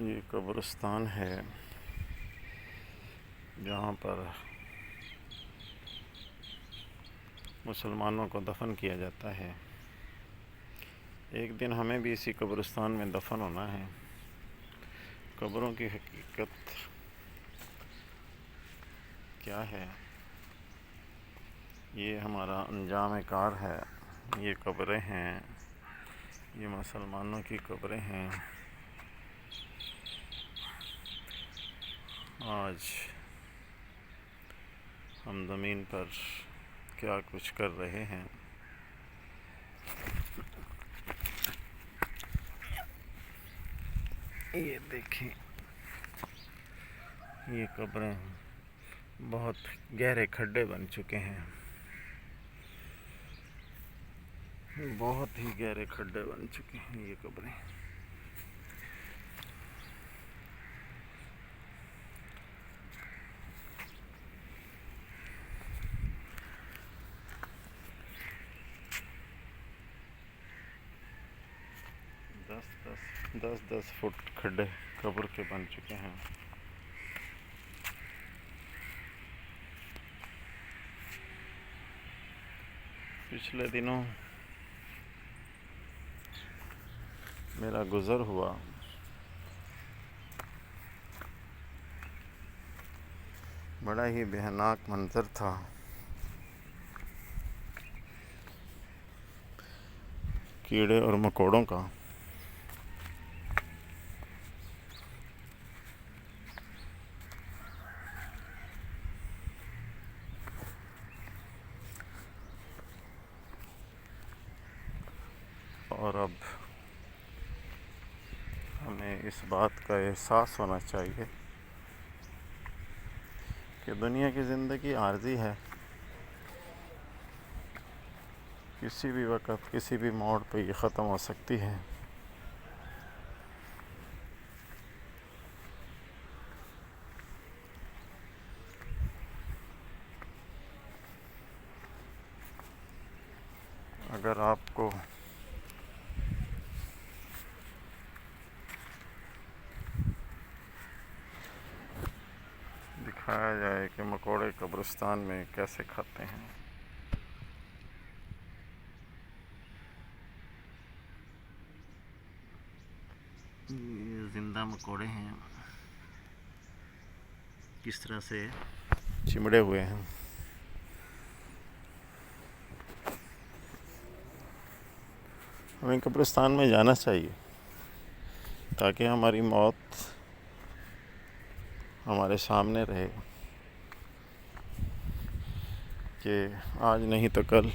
یہ قبرستان ہے جہاں پر مسلمانوں کو دفن کیا جاتا ہے۔ ایک دن ہمیں بھی اسی قبرستان میں دفن ہونا ہے۔ قبروں کی حقیقت کیا ہے؟ یہ ہمارا انجام کار ہے۔ یہ قبریں ہیں، یہ مسلمانوں کی قبریں ہیں۔ آج ہم زمین پر کیا کچھ کر رہے ہیں۔ یہ دیکھیں، یہ قبریں بہت گہرے کھڈے بن چکے ہیں، بہت ہی گہرے کھڈے بن چکے ہیں یہ قبریں۔ دس فٹ کھڈے قبر کے بن چکے ہیں۔ پچھلے دنوں میرا گزر ہوا، بڑا ہی بھیانک منظر تھا۔ کیڑے اور مکوڑوں کا۔ اور اب ہمیں اس بات کا احساس ہونا چاہیے کہ دنیا کی زندگی عارضی ہے، کسی بھی وقت کسی بھی موڑ پہ یہ ختم ہو سکتی ہے۔ اگر آپ کو دکھایا جائے کہ مکوڑے قبرستان میں کیسے کھاتے ہیں، یہ زندہ مکوڑے ہیں، کس طرح سے چمڑے ہوئے ہیں۔ ہمیں قبرستان میں جانا چاہیے تاکہ ہماری موت ہمارے سامنے رہے کہ آج نہیں تو کل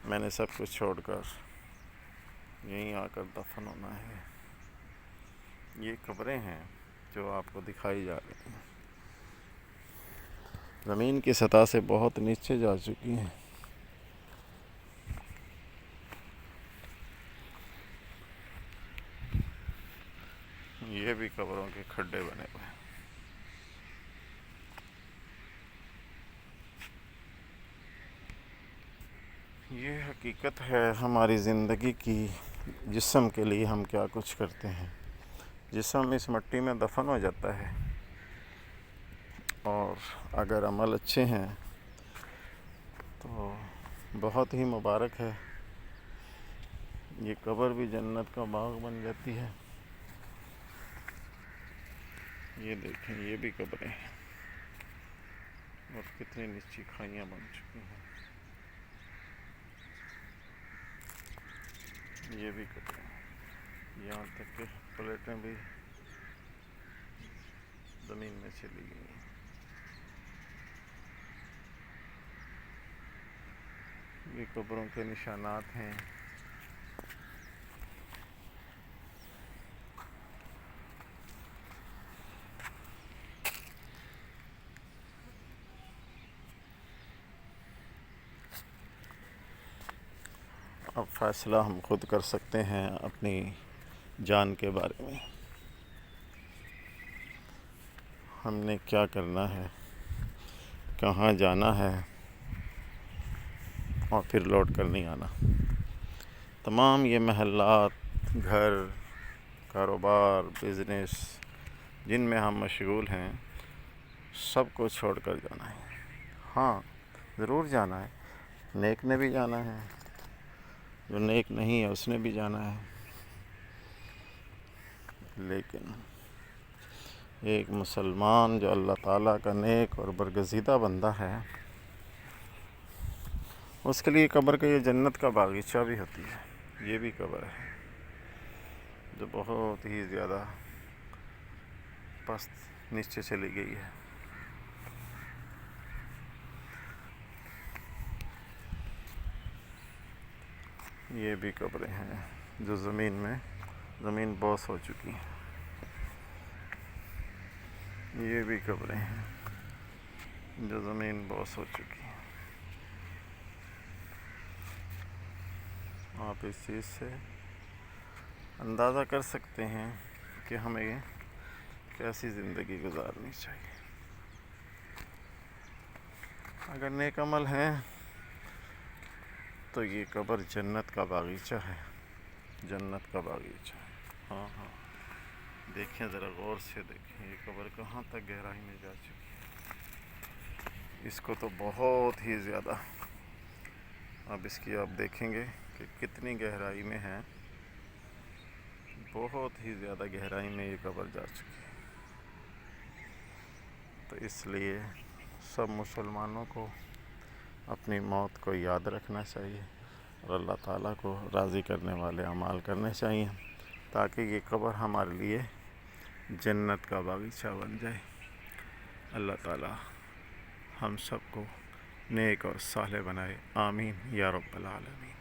میں نے سب کچھ چھوڑ کر یہیں آ کر دفن ہونا ہے۔ یہ قبریں ہیں جو آپ کو دکھائی جا رہی ہیں، زمین کی سطح سے بہت نیچے جا چکی ہیں۔ یہ بھی قبروں کے کھڈے بنے ہوئے ہیں۔ یہ حقیقت ہے ہماری زندگی کی، جسم کے لیے ہم کیا کچھ کرتے ہیں۔ جسم اس مٹی میں دفن ہو جاتا ہے، اور اگر عمل اچھے ہیں تو بہت ہی مبارک ہے، یہ قبر بھی جنت کا باغ بن جاتی ہے۔ یہ دیکھیں، یہ بھی قبریں ہیں اور کتنی نیچی کھائیاں بن چکی ہیں۔ یہ بھی قبریں ہیں، یہاں تک کہ پلیٹیں بھی زمین میں چلی گئی ہیں۔ یہ قبروں کے نشانات ہیں۔ اب فیصلہ ہم خود کر سکتے ہیں اپنی جان کے بارے میں، ہم نے کیا کرنا ہے، کہاں جانا ہے، اور پھر لوٹ کر نہیں آنا۔ تمام یہ محلات، گھر، کاروبار، بزنس جن میں ہم مشغول ہیں، سب کو چھوڑ کر جانا ہے۔ ہاں ضرور جانا ہے، نیک نے بھی جانا ہے، جو نیک نہیں ہے اس نے بھی جانا ہے، لیکن ایک مسلمان جو اللہ تعالیٰ کا نیک اور برگزیدہ بندہ ہے، اس کے لیے قبر کا یہ جنت کا باغیچہ بھی ہوتی ہے۔ یہ بھی قبر ہے جو بہت ہی زیادہ پست نیچے چلی گئی ہے۔ یہ بھی قبریں ہیں جو زمین بوس ہو چکی ہیں۔ یہ بھی قبریں ہیں جو زمین بوس ہو چکی ہیں۔ آپ اس چیز سے اندازہ کر سکتے ہیں کہ ہمیں کیسی زندگی گزارنی چاہیے۔ اگر نیک عمل ہے تو یہ قبر جنت کا باغیچہ ہے، جنت کا باغیچہ ہے۔ ہاں دیکھیں، ذرا غور سے دیکھیں، یہ قبر کہاں تک گہرائی میں جا چکی ہے۔ اس کو تو بہت ہی زیادہ، اب اس کی آپ دیکھیں گے کہ کتنی گہرائی میں ہے، بہت ہی زیادہ گہرائی میں یہ قبر جا چکی ہے۔ تو اس لیے سب مسلمانوں کو اپنی موت کو یاد رکھنا چاہیے اور اللہ تعالیٰ کو راضی کرنے والے اعمال کرنے چاہیے، تاکہ یہ قبر ہمارے لیے جنت کا باغیچہ بن جائے۔ اللہ تعالیٰ ہم سب کو نیک اور صالح بنائے، آمین یا رب العالمین۔